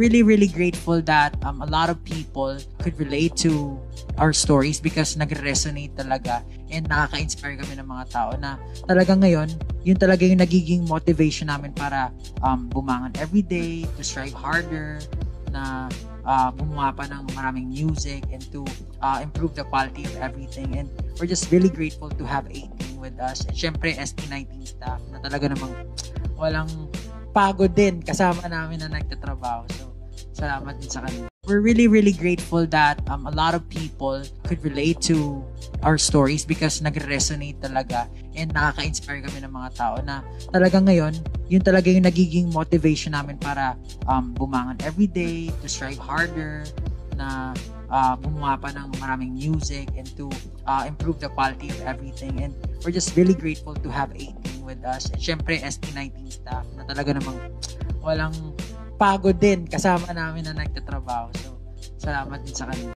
really grateful that a lot of people could relate to our stories because nagre-resonate talaga and nakaka-inspire kami ng mga tao na talaga ngayon, yun talaga yung nagiging motivation namin para bumangon everyday, to strive harder, na gumawa pa ng maraming music and to improve the quality of everything. And we're just really grateful to have 18 with us. And syempre, ST19 staff na talaga namang walang pagod din kasama namin na nagtatrabaho. So, salamat din sa kanila. We're really grateful that a lot of people could relate to our stories because nagre-resonate talaga and nakaka-inspire kami ng mga tao na talaga ngayon, yun talaga yung nagiging motivation namin para bumangon everyday, to strive harder, na gumawa pa ng maraming music and to improve the quality of everything. And we're just really grateful to have 18 with us. And syempre, ST19 staff na talaga namang walang pagod din kasama namin na nagtatrabaho. So, salamat din sa kanila.